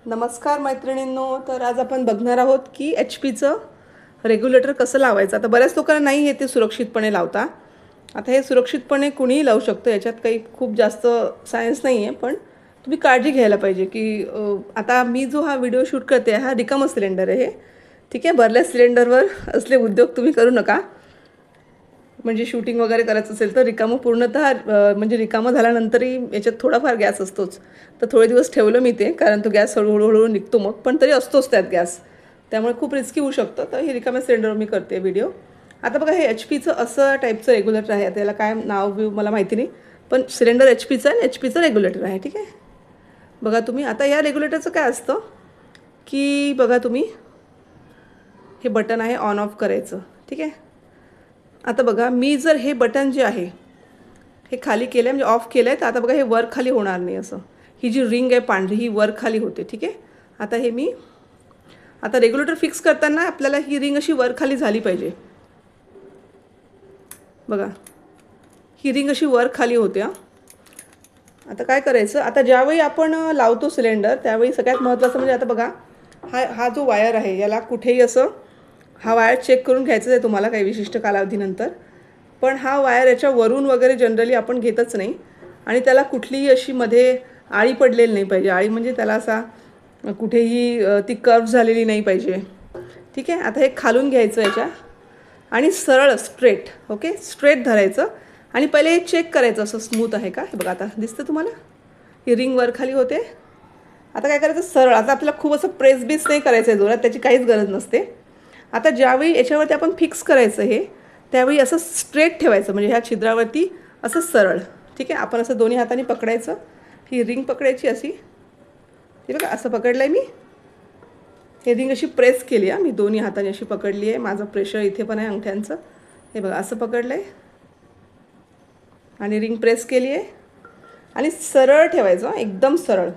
नमस्कार मैत्रिणींनो. तर आज आपण बघणार आहोत की एच पीचं रेग्युलेटर कसं लावायचं. आता बऱ्याच लोकांना नाही हे ते सुरक्षितपणे लावता. आता हे सुरक्षितपणे कुणीही लावू शकतं, याच्यात काही खूप जास्त सायन्स नाही आहे, पण तुम्ही काळजी घ्यायला पाहिजे की आता मी जो हा व्हिडिओ शूट करते हा रिकामा सिलेंडर आहे हे. ठीक आहे, भरल्या सिलेंडरवर असले उद्योग तुम्ही करू नका. म्हणजे शूटिंग वगैरे करायचं असेल तर रिकामं पूर्णतः म्हणजे रिकामं झाल्यानंतरही याच्यात थोडाफार गॅस असतोच. तर थोडे दिवस ठेवलं मी ते, कारण तो गॅस हळूहळू निघतो मग, पण तरी असतोच त्यात गॅस. त्यामुळे खूप रिस्की होऊ शकतं. तर हे रिकाम्या सिलेंडरवर मी करते व्हिडिओ. आता बघा, हे एच पीचं असं टाईपचं रेग्युलेटर आहे. आता याला काय नाव बिव मला माहिती नाही, पण सिलेंडर एच पीचं आहे आणि एच पीचं रेग्युलेटर आहे. ठीक आहे, बघा तुम्ही. आता या रेग्युलेटरचं काय असतं की बघा तुम्ही, हे बटन आहे ऑन ऑफ करायचं. ठीक आहे, आता बघा, मी जर हे बटन जे आहे हे खाली केलं आहे, म्हणजे ऑफ केलं आहे, तर आता बघा हे वर खाली होणार नाही असं. ही जी रिंग आहे पांढरी ही वर खाली होते. ठीक आहे, आता हे मी आता रेग्युलेटर फिक्स करताना आपल्याला ही रिंग अशी वर खाली झाली पाहिजे. बघा, ही रिंग अशी वर खाली होते. आता काय करायचं, आता ज्यावेळी आपण लावतो सिलेंडर त्यावेळी सगळ्यात महत्त्वाचं म्हणजे, आता बघा, हा जो वायर आहे याला कुठेही असं, हा वायर चेक करून घ्यायचं आहे तुम्हाला काही विशिष्ट कालावधीनंतर. पण हा वायर याच्या वरून वगैरे जनरली आपण घेतच नाही, आणि त्याला कुठलीही अशी मध्ये आळी पडलेली नाही पाहिजे. आळी म्हणजे त्याला असा कुठेही ती कर्व झालेली नाही पाहिजे. ठीक आहे, आता हे खालून घ्यायचं याच्या आणि सरळ स्ट्रेट, ओके, स्ट्रेट धरायचं आणि पहिले हे चेक करायचं असं स्मूथ आहे का. हे बघा, आता दिसतं तुम्हाला ही रिंग वर खाली होते. आता काय करायचं, सरळ. आता आपल्याला खूप असं प्रेस बीस नाही करायचं आहे जोरात, त्याची काहीच गरज नसते. आता ज्यावेळी याच्यावरती आपण फिक्स करायचं हे, त्यावेळी असं स्ट्रेट ठेवायचं, म्हणजे ह्या छिद्रावरती असं सरळ. ठीक आहे, आपण असं दोन्ही हाताने पकडायचं, ही रिंग पकडायची अशी. हे बघा, असं पकडलं आहे मी, हे रिंग अशी प्रेस केली आहे मी, दोन्ही हाताने अशी पकडली आहे. माझं प्रेशर इथे पण आहे अंगठ्यांचं. हे बघा, असं पकडलं आहे आणि रिंग प्रेस केली आहे आणि सरळ ठेवायचं, एकदम सरळ.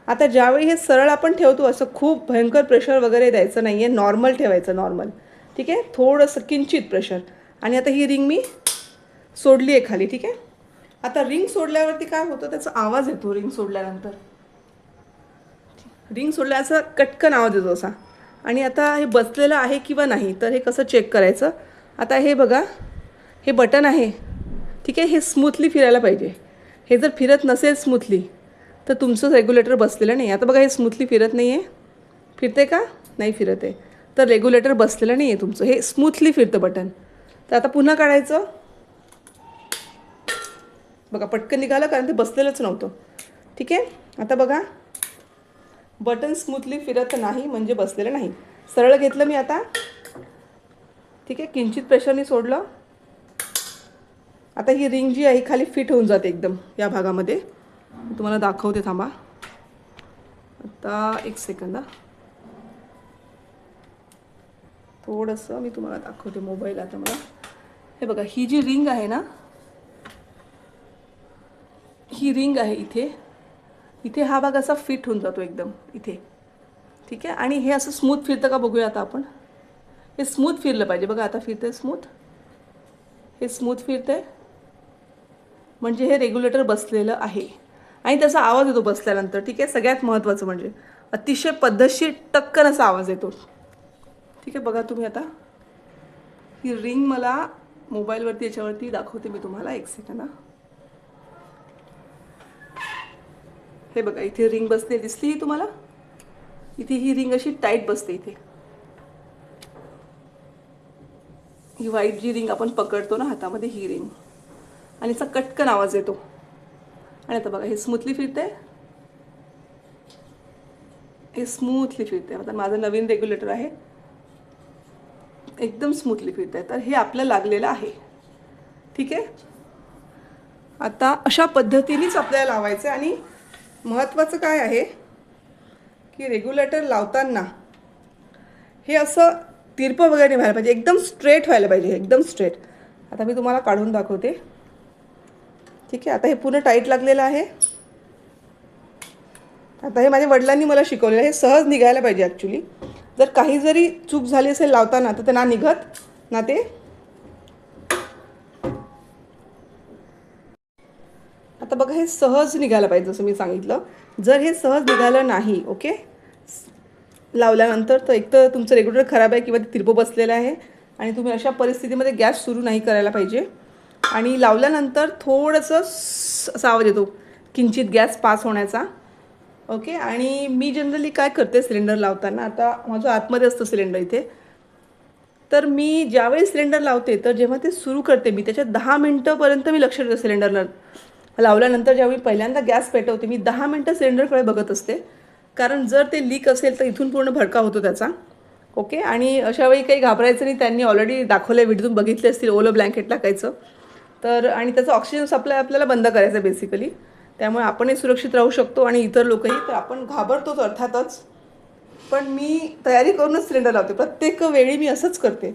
आता ज्यावेळी हे सरळ आपण ठेवतो, असं खूप भयंकर प्रेशर वगैरे द्यायचं नाही आहे, नॉर्मल ठेवायचं, नॉर्मल. ठीक आहे, थोडंसं किंचित प्रेशर. आणि आता ही रिंग मी सोडली आहे खाली. ठीक आहे, आता रिंग सोडल्यावरती काय होतं, त्याचा आवाज येतो. रिंग सोडल्यानंतर, रिंग सोडल्याचा कटकन आवाज येतो असा. आणि आता हे बसलेलं आहे किंवा नाही, तर हे कसं चेक करायचं. आता हे बघा, हे बटन आहे. ठीक आहे, हे स्मूथली फिरायला पाहिजे. हे जर फिरत नसेल स्मूथली तर तुमचं रेग्युलेटर बसलेलं नाही. आता बघा, हे स्मूथली फिरत नाही आहे. फिरते का, नाही फिरत आहे, तर रेग्युलेटर बसलेलं नाही आहे तुमचं. हे स्मूथली फिरतं बटन. तर आता पुन्हा काढायचं. बघा, पटकन निघालं, कारण ते बसलेलंच नव्हतं. ठीक आहे, आता बघा, बटन स्मूथली फिरत नाही म्हणजे बसलेलं नाही. सरळ घेतलं मी आता. ठीक आहे, किंचित प्रेशरने सोडलं. आता ही रिंग जी आहे खाली फिट होऊन जाते एकदम या भागामध्ये. मी तुम्हाला दाखवते, थांबा. आता एक सेकंद, थोडंसं मी तुम्हाला दाखवते मोबाईल आता मला. हे बघा, ही जी रिंग आहे ना, ही रिंग आहे इथे. इथे हा भाग असा फिट होऊन जातो एकदम इथे. ठीक आहे, आणि हे असं स्मूथ फिरतं का बघूया आता आपण. हे स्मूथ फिरलं पाहिजे. बघा, आता फिरते स्मूथ, हे स्मूथ फिरते, म्हणजे हे रेग्युलेटर बसलेलं आहे. आणि त्याचा आवाज येतो बसल्यानंतर. ठीक आहे, सगळ्यात महत्त्वाचं म्हणजे अतिशय पद्धतशीर टक्कन असा आवाज येतो. ठीक आहे, बघा तुम्ही. आता ही रिंग मला मोबाईलवरती याच्यावरती दाखवते मी तुम्हाला, एक सेकंद. हे बघा, इथे रिंग बसते, दिसली ही तुम्हाला. इथे ही रिंग अशी टाईट बसते इथे. ही व्हाईट जी रिंग आपण पकडतो ना हातामध्ये, ही रिंग, आणि असा कटकन आवाज येतो. आणि आता बघा, हे स्मूथली फिरते, हे स्मूथली फिरते. आता माझं नवीन रेग्युलेटर आहे, एकदम स्मूथली फिरत आहे. तर हे आपलं लागलेलं आहे. ठीक आहे, आता अशा पद्धतीनेच आपल्याला लावायचं. आणि महत्त्वाचं काय आहे की रेग्युलेटर लावताना हे असं तिरपं वगैरे व्हायला पाहिजे, एकदम स्ट्रेट व्हायला पाहिजे, एकदम स्ट्रेट. आता मी तुम्हाला काढून दाखवते. ठीक आहे, आता हे पूर्ण टाईट लागलेलं आहे. आता हे माझ्या वडिलांनी मला शिकवलेलं आहे. हे सहज निघायला पाहिजे ॲक्च्युली. जर काही जरी चूक झाली असेल लावताना, तर ते ना निघत ना ते. आता बघा, हे सहज निघायला पाहिजे जसं मी सांगितलं. जर हे सहज निघालं नाही, ओके, लावल्यानंतर तर एक तर तुमचं रेग्युलेटर खराब आहे किंवा ते तिरपं बसलेलं आहे आणि तुम्ही अशा परिस्थितीमध्ये गॅस सुरू नाही करायला पाहिजे. आणि लावल्यानंतर थोडंसं असा आवाज येतो किंचित गॅस पास होण्याचा. ओके. आणि मी जनरली काय करते सिलेंडर लावताना, आता माझं आतमध्ये असतं सिलेंडर इथे, तर मी ज्यावेळी सिलेंडर लावते तर जेव्हा ते सुरू करते मी त्याच्या 10 मिनटंपर्यंत मी लक्ष देते सिलेंडरला लावल्यानंतर. ज्यावेळी पहिल्यांदा गॅस पेटवते मी 10 मिनटं सिलेंडरकडे बघत असते, कारण जर ते लीक असेल तर इथून पूर्ण भडका होतो त्याचा. ओके. आणि अशा वेळी काही घाबरायचं नाही, त्यांनी ऑलरेडी दाखवलं आहे, व्हिडिओतून बघितले असतील, ओलं ब्लँकेट टाकायचं तर, आणि त्याचं ऑक्सिजन सप्लाय आपल्याला बंद करायचं बेसिकली. त्यामुळे आपणही सुरक्षित राहू शकतो आणि इतर लोकही. तर आपण घाबरतोच अर्थातच, पण मी तयारी करूनच सिलेंडर लावते. प्रत्येक वेळी मी असंच करते.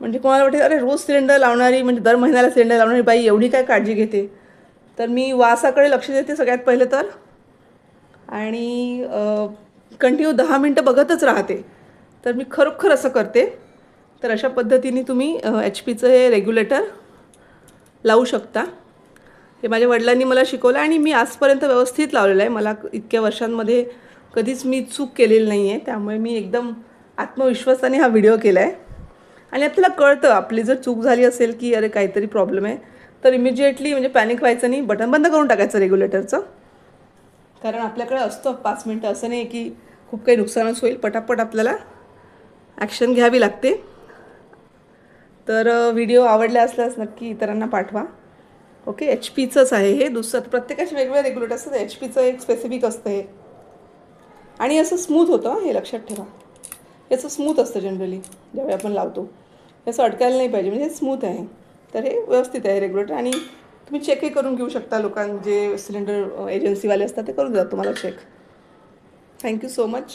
म्हणजे कोणाला वाटेल अरे रोज सिलेंडर लावणारी, म्हणजे दर महिन्याला सिलेंडर लावणारी बाई एवढी काय काळजी घेते. तर मी वासाकडे लक्ष देते सगळ्यात पहिले तर, आणि कंटिन्यू 10 मिनटं बघतच राहते. तर मी खरोखर असं करते. तर अशा पद्धतीने तुम्ही HP हे रेग्युलेटर लावू शकता. हे माझ्या वडिलांनी मला शिकवलं आणि मी आजपर्यंत व्यवस्थित लावलेलं आहे. मला इतक्या वर्षांमध्ये कधीच मी चूक केलेली नाही आहे. त्यामुळे मी एकदम आत्मविश्वासाने हा व्हिडिओ केला आहे. आणि आपल्याला कळतं आपली जर चूक झाली असेल की अरे काहीतरी प्रॉब्लेम आहे, तर इमिजिएटली म्हणजे पॅनिक व्हायचं नाही, बटन बंद करून टाकायचं रेग्युलेटरचं. कारण आपल्याकडे असतं 5 मिनटं, असं नाही की खूप काही नुकसानच होईल. पटापट आपल्याला ॲक्शन घ्यावी लागते. तर व्हिडिओ आवडला असल्यास नक्की इतरांना पाठवा. ओके. HPचंच आहे हे. दुसरं प्रत्येकाचे वेगवेगळे रेग्युलेटर असतात, HPचं एक स्पेसिफिक असतं हे. आणि असं स्मूथ होतं, हे लक्षात ठेवा. याचं स्मूथ असतं जनरली ज्यावेळी आपण लावतो, याचं अडकायला नाही पाहिजे, म्हणजे हे स्मूथ आहे. तर हे व्यवस्थित आहे रेग्युलेटर. आणि तुम्ही चेकही करून घेऊ शकता, जे सिलेंडर एजन्सीवाले असतात ते करून देतात तुम्हाला चेक. Thank you so much.